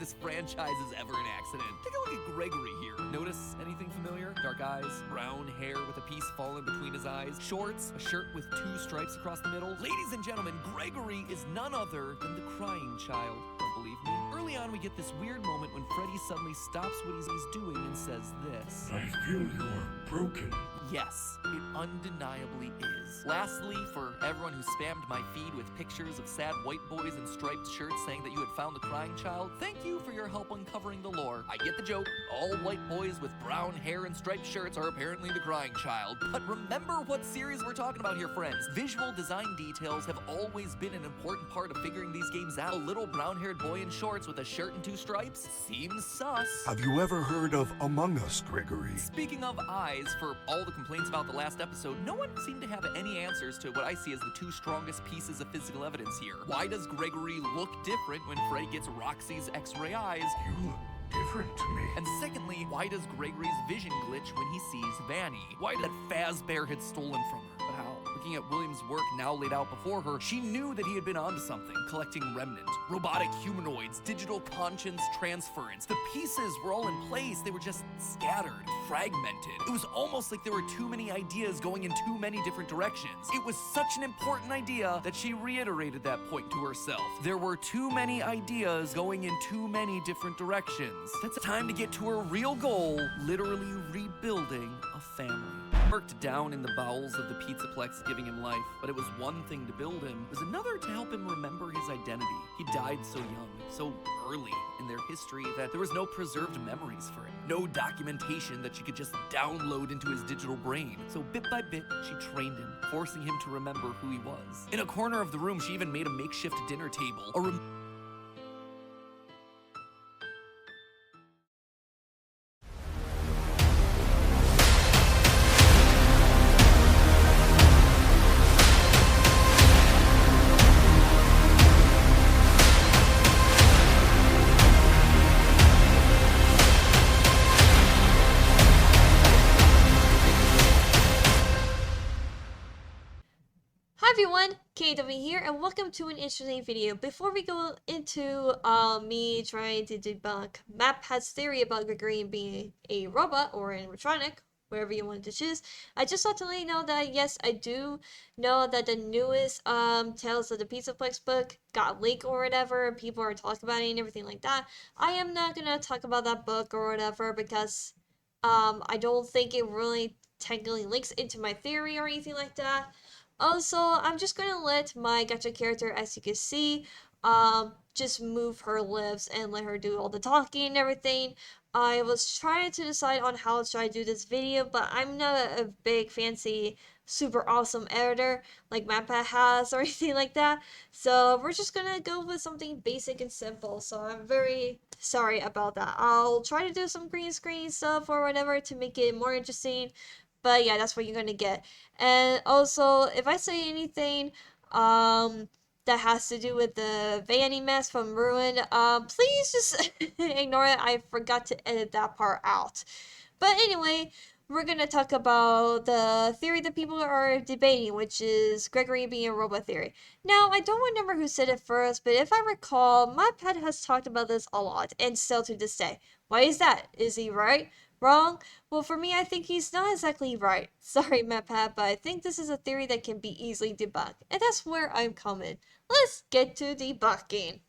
this franchise is ever an accident. Take a look at Gregory here. Notice anything familiar? Dark eyes, brown hair with a piece falling between his eyes, shorts, a shirt with 2 stripes across the middle. Ladies and gentlemen, Gregory is none other than the crying child. Don't believe me? Early on, we get this weird moment when Freddy suddenly stops what he's doing and says this. I feel you're broken. Yes, it undeniably is. Lastly, for everyone who spammed my feed with pictures of sad white boys in striped shirts saying that you had found the crying child, thank you for your help uncovering the lore. I get the joke. All white boys with brown hair and striped shirts are apparently the crying child. But remember what series we're talking about here, friends. Visual design details have always been an important part of figuring these games out. A little brown-haired boy in shorts with a shirt and 2 stripes seems sus. Have you ever heard of Among Us, Gregory? Speaking of eyes, for all the complaints about the last episode, no one seemed to have any answers to what I see as the 2 strongest pieces of physical evidence here. Why does Gregory look different when Freddy gets Roxy's X-ray eyes? You look different to me. And secondly, why does Gregory's vision glitch when he sees Vani? Why that Fazbear had stolen from her? But how? Looking at William's work now laid out before her, she knew that he had been onto something, collecting remnant, robotic humanoids, digital conscience transference. The pieces were all in place, they were just scattered, fragmented. It was almost like there were too many ideas going in too many different directions. It was such an important idea that she reiterated that point to herself. There were too many ideas going in too many different directions. That's time to get to her real goal, literally rebuilding a family. Worked down in the bowels of the Pizzaplex giving him life, but it was one thing to build him, it was another to help him remember his identity. He died so young, so early in their history that there was no preserved memories for him. No documentation that she could just download into his digital brain. So bit by bit, she trained him, forcing him to remember who he was. In a corner of the room, she even made a makeshift dinner table, Hi everyone, KW here, and welcome to an interesting video. Before we go into me trying to debunk MapPad's theory about Gregory being a robot or an animatronic, wherever you wanted to choose, I just thought to let you know that yes, I do know that the newest Tales of the Pizzaplex book got leaked or whatever, people are talking about it and everything like that. I am not gonna talk about that book or whatever because I don't think it really technically links into my theory or anything like that. Also, I'm just gonna let my gacha character, as you can see, just move her lips and let her do all the talking and everything. I was trying to decide on how should I do this video, but I'm not a big fancy super awesome editor like MapPad has or anything like that. So we're just gonna go with something basic and simple. So I'm very sorry about that. I'll try to do some green screen stuff or whatever to make it more interesting. But yeah, that's what you're gonna get. And also, if I say anything that has to do with the Vanny mess from Ruin, please just ignore it. I forgot to edit that part out. But anyway, we're gonna talk about the theory that people are debating, which is Gregory being a robot theory. Now, I don't remember who said it first, but if I recall, my pet has talked about this a lot, and still to this day. Why is that? Is he right? Wrong? Well, for me, I think he's not exactly right. Sorry, MapPad, but I think this is a theory that can be easily debunked, and that's where I'm coming. Let's get to debunking.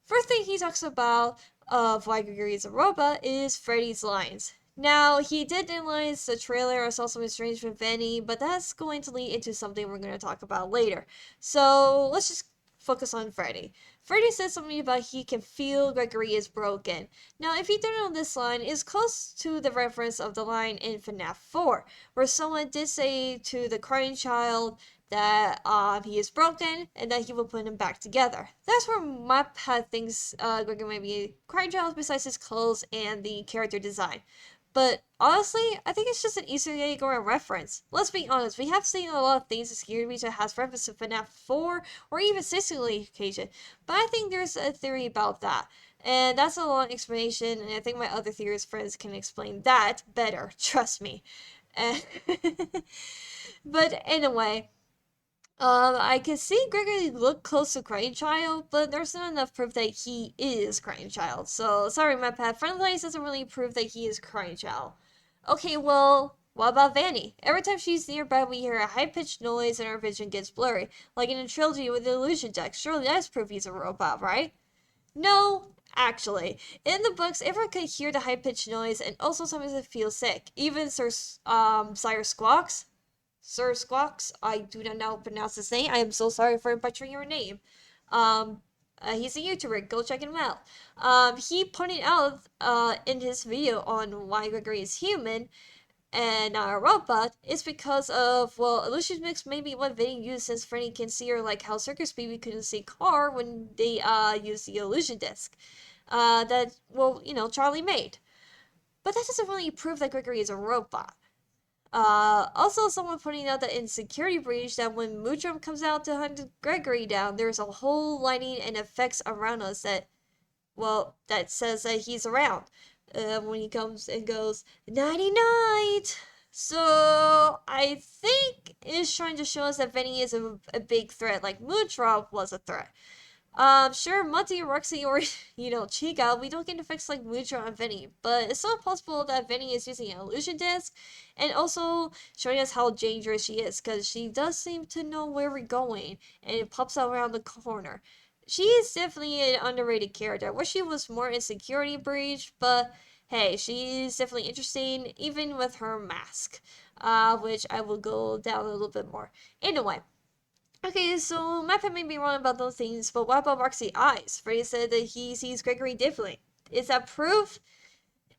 First thing he talks about of why Gregory is a robot is Freddy's lines. Now, he did analyze the trailer I saw something strange with Vinnie, but that's going to lead into something we're going to talk about later. So, let's just focus on Freddy. Freddy said something about he can feel Gregory is broken. Now, if you don't know this line, it's close to the reference of the line in Fnaf 4, where someone did say to the crying child that he is broken and that he will put him back together. That's where MapPad thinks Gregory might be a crying child besides his clothes and the character design. But honestly, I think it's just an Easter egg or a reference. Let's be honest, we have seen a lot of things in Scary Beach that has reference to FNAF 4 or even 6 occasion, but I think there's a theory about that. And that's a long explanation, and I think my other theorist friends can explain that better, trust me. But anyway, I can see Gregory look close to Crying Child, but there's not enough proof that he is Crying Child. So, sorry, my pet. Friendlies doesn't really prove that he is Crying Child. Okay, well, what about Vanny? Every time she's nearby, we hear a high-pitched noise and our vision gets blurry, like in a trilogy with the illusion deck. Surely that's proof he's a robot, right? No, actually. In the books, everyone could hear the high-pitched noise and also sometimes feel sick. Even Sire Squawks, Sir Squawks, I do not know how to pronounce his name. I am so sorry for butchering your name. Um, he's a YouTuber. Go check him out. He pointed out in his video on why Gregory is human and not a robot is because of, well, illusion mix may be what Vinnie used since Freddy can see her like how Circus Baby couldn't see Car when they used the illusion disc. That, well, Charlie made. But that doesn't really prove that Gregory is a robot. Also, someone pointing out that in Security Breach that when Moodrum comes out to hunt Gregory down, there's a whole lighting and effects around us that, well, that says that he's around. When he comes and goes, nighty night! So, I think it's trying to show us that Vinny is a big threat, like Moodrop was a threat. Sure, Monty, Roxy, or, Chica, we don't get effects like Mujo and Vinny, but it's not possible that Vinny is using an illusion disc, and also showing us how dangerous she is, because she does seem to know where we're going, and it pops out around the corner. She is definitely an underrated character. I wish she was more in Security Breach, but hey, she's definitely interesting, even with her mask, which I will go down a little bit more. Anyway. Okay, so Mappa may be wrong about those things, but what about Roxy's eyes? Freddy said that he sees Gregory differently. Is that proof?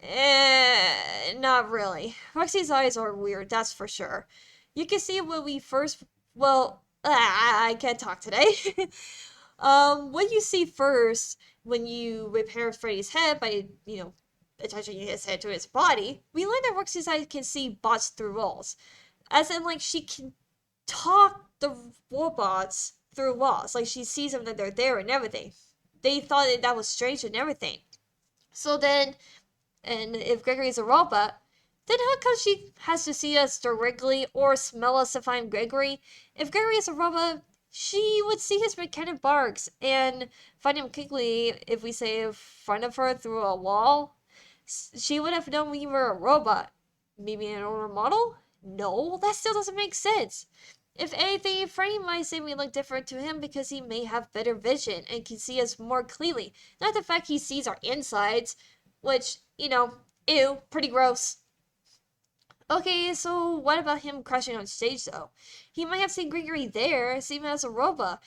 Not really. Roxy's eyes are weird, that's for sure. You can see when we first, well, I can't talk today. What you see first when you repair Freddy's head by, attaching his head to his body, we learn that Roxy's eyes can see bots through walls. As in, like, she can talk the robots through walls. Like, she sees them that they're there and everything. They thought that was strange and everything. So then, and if Gregory is a robot, then how come she has to see us directly or smell us to find Gregory? If Gregory is a robot, she would see his mechanic barks and find him quickly if we say in front of her through a wall. She would have known we were a robot. Maybe an older model? No, that still doesn't make sense. If anything, Freddy might say we look different to him because he may have better vision and can see us more clearly. Not the fact he sees our insides, which, ew, pretty gross. Okay, so what about him crashing on stage though? He might have seen Gregory there, seeing him as a robot.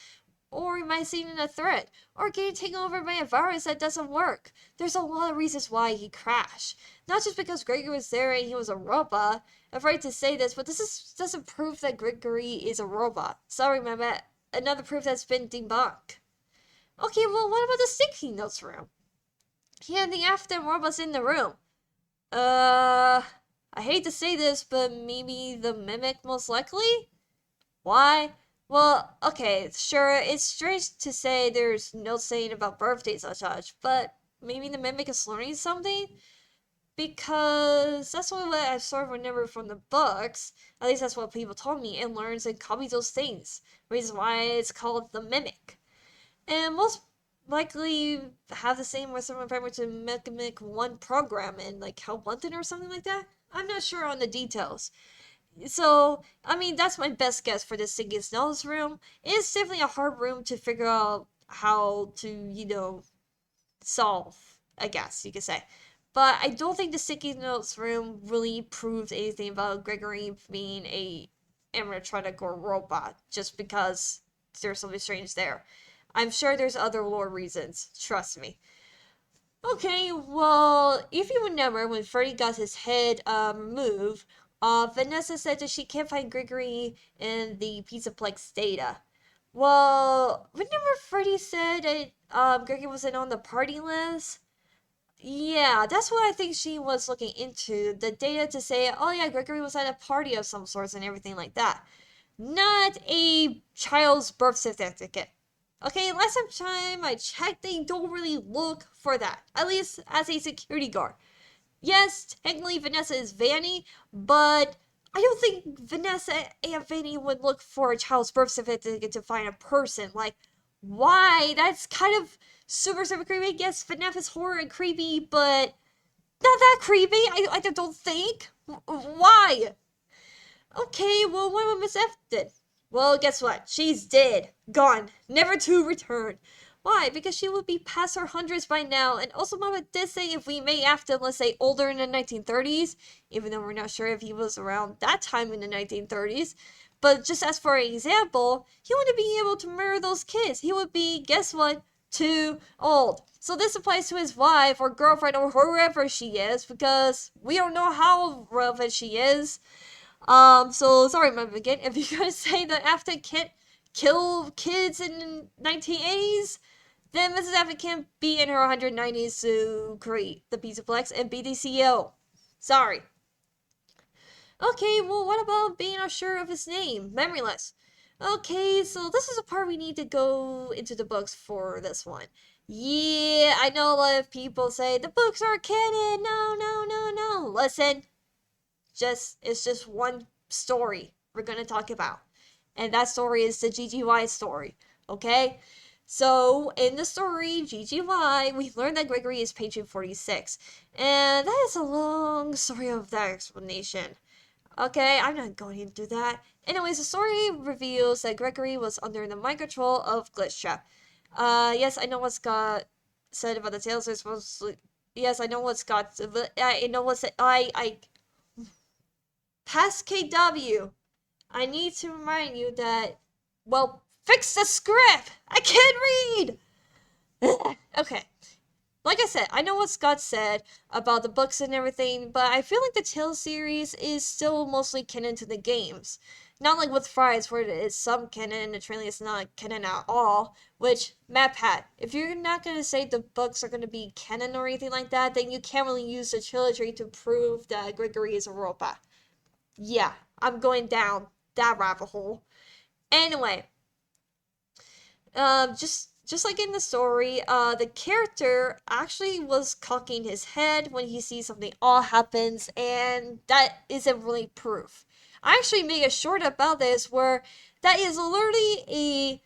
Or he might have seen a threat, or getting taken over by a virus that doesn't work. There's a lot of reasons why he crashed. Not just because Gregory was there and he was a robot. I'm afraid to say this, but doesn't prove that Gregory is a robot. Sorry, my man. Another proof that's been debunked. Okay, well, what about the sticky notes room? He had the after robots in the room. I hate to say this, but maybe the mimic most likely? Why? Well, okay, sure, it's strange to say there's no saying about birthdays or such, but maybe the mimic is learning something? Because that's what I sort of remember from the books. At least that's what people told me. It learns and copies those things. Reason why it's called the mimic. And most likely have the same with some framework to mimic one program and like Help Wanted or something like that. I'm not sure on the details. So, I mean, that's my best guess for the Sticky Notes room. It's definitely a hard room to figure out how to, solve, I guess you could say. But I don't think the Sticky Notes room really proves anything about Gregory being a animatronic or robot, just because there's something strange there. I'm sure there's other lore reasons, trust me. Okay, well, if you remember when Freddy got his head removed, Vanessa said that she can't find Gregory in the Pizzaplex data. Well, remember Freddy said that Gregory wasn't on the party list? Yeah, that's what I think she was looking into. The data to say, oh yeah, Gregory was at a party of some sorts and everything like that. Not a child's birth certificate. Okay, last time I checked, they don't really look for that. At least as a security guard. Yes, technically Vanessa is Vani, but I don't think Vanessa and Vinnie would look for a child's birth certificate to find a person. Like, why? That's kind of super, super creepy. Yes, Fnaf is horror and creepy, but not that creepy. I don't think. Why? Okay, well, what about Miss F then? Well, guess what? She's dead. Gone. Never to return. Why? Because she would be past her hundreds by now. And also, Mama did say if we may have to, let's say, older in the 1930s, even though we're not sure if he was around that time in the 1930s. But just as for an example, he wouldn't be able to murder those kids. He would be, guess what? Too old. So this applies to his wife or girlfriend or whoever she is, because we don't know how relevant she is. So sorry, Mom, again, if you're gonna say that Afton can't kill kids in 1980s, then Mrs. Afton can't be in her 190s to create the Pizzaplex and be the CEO. Sorry. Okay, well, what about being unsure of his name? Memoryless. Okay, so this is a part we need to go into the books for this one. Yeah, I know a lot of people say the books are canon. No, no, no, no. Listen, it's just one story we're gonna talk about, and that story is the GGY story. Okay, so in the story GGY, we learn that Gregory is patient 46, and that is a long story of that explanation. Okay, I'm not going into that. Anyways, the story reveals that Gregory was under the mind control of Glitch Trap. Yes, I know what Scott said about the tales. Yes, I know what Scott. I know what I past KW, I need to remind you that, well, fix the script! I can't read! Okay. Like I said, I know what Scott said about the books and everything, but I feel like the Tales series is still mostly canon to the games. Not like with Fries, where it is some canon and the trailer is not canon at all, which, Matt Pat, if you're not going to say the books are going to be canon or anything like that, then you can't really use the trilogy to prove that Gregory is a robot. Yeah, I'm going down that rabbit hole. Anyway, just like in the story, the character actually was cocking his head when he sees something odd happens, and that isn't really proof. I actually made a short about this where that is literally a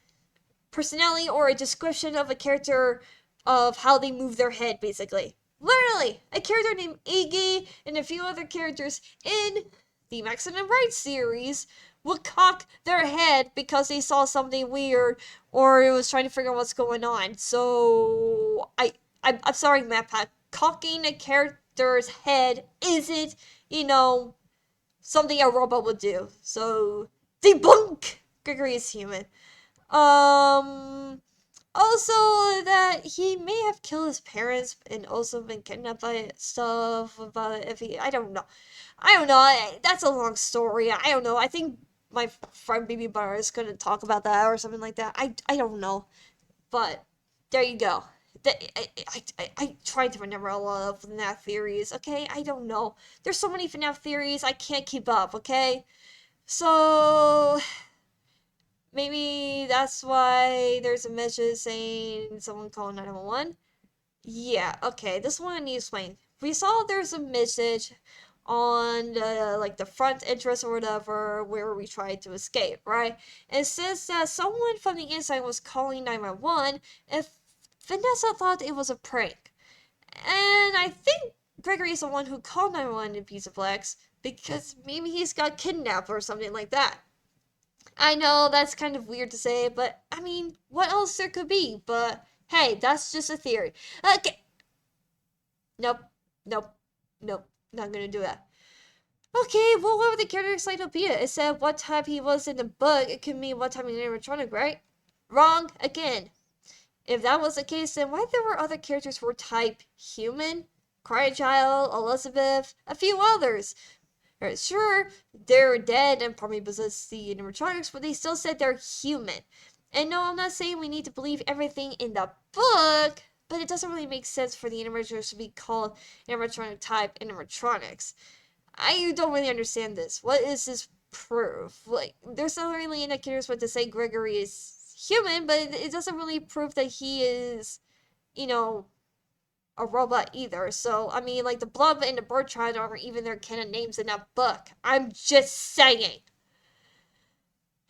personality or a description of a character of how they move their head, basically. Literally, a character named Iggy and a few other characters in the Max and Bright series would cock their head because they saw something weird or it was trying to figure out what's going on. So I'm sorry, Mappa. Cocking a character's head isn't, something a robot would do. So debunk! Gregory is human. Also, that he may have killed his parents and also been kidnapped by stuff about if he. I don't know. That's a long story. I don't know. I think my friend Baby Butter is gonna talk about that or something like that. I don't know. But there you go. I tried to remember a lot of FNAF theories. Okay, I don't know. There's so many FNAF theories. I can't keep up. Okay, so maybe that's why there's a message saying someone call 911. Yeah, okay, this one I need to explain. We saw there's a message on the front entrance or whatever where we tried to escape, right? And it says that someone from the inside was calling 911 if Vanessa thought it was a prank. And I think Gregory is the one who called 911 in Pizzaplex because maybe he's got kidnapped or something like that. I know that's kind of weird to say, but I mean, what else there could be? But hey, that's just a theory. Okay. Nope. Nope. Nope. Not gonna do that. Okay, well, what would the character Cytopia? It said what type he was in the book. It could mean what type of animatronic, right? Wrong again. If that was the case, then why there were other characters who were type human? Crychild, Elizabeth, a few others. Sure, they're dead and probably possess the animatronics, but they still said they're human. And no, I'm not saying we need to believe everything in the book, but it doesn't really make sense for the animatronics to be called animatronic type animatronics. I don't really understand this. What is this proof? Like, there's not really indicators for to say Gregory is human, but it doesn't really prove that he is, you know, a robot either. So, I mean, like, the Blub and the Bertrand aren't even their canon names in that book. I'm just saying.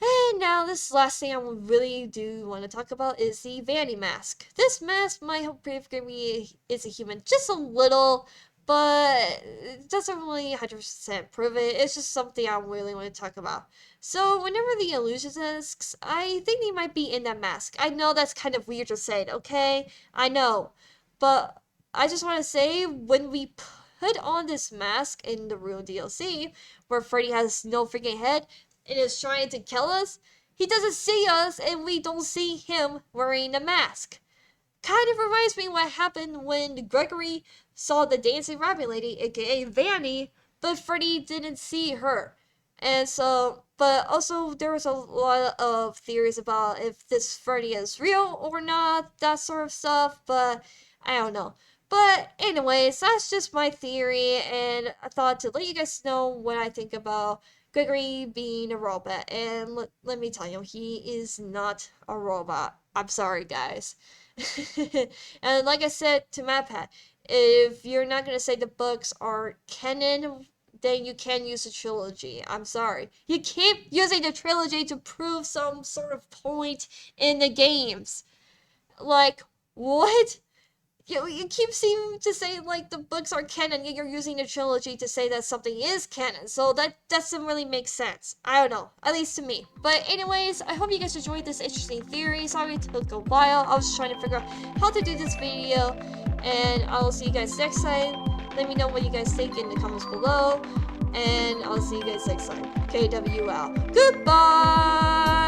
And now, this last thing I really do want to talk about is the Vanny mask. This mask might help prove Gregory is a human just a little, but it doesn't really 100% prove it. It's just something I really want to talk about. So, whenever the illusionists, I think they might be in that mask. I know that's kind of weird to say, okay? I know. But I just want to say, when we put on this mask in the real DLC, where Freddy has no freaking head, and is trying to kill us, he doesn't see us and we don't see him wearing the mask. Kind of reminds me what happened when Gregory saw the dancing rabbit lady, aka Vani, but Freddy didn't see her. And so, but also there was a lot of theories about if this Freddy is real or not, that sort of stuff, but I don't know. But anyways, that's just my theory, and I thought to let you guys know what I think about Gregory being a robot. And let me tell you, he is not a robot. I'm sorry, guys. And like I said to MatPat, if you're not going to say the books are canon, then you can use the trilogy. I'm sorry. You keep using the trilogy to prove some sort of point in the games. Like, what? You keep seeming to say, like, the books are canon, yet you're using the trilogy to say that something is canon, so that doesn't really make sense. I don't know, at least to me. But anyways, I hope you guys enjoyed this interesting theory. Sorry it took a while. I was just trying to figure out how to do this video, and I'll see you guys next time. Let me know what you guys think in the comments below, and I'll see you guys next time. KW out. Goodbye!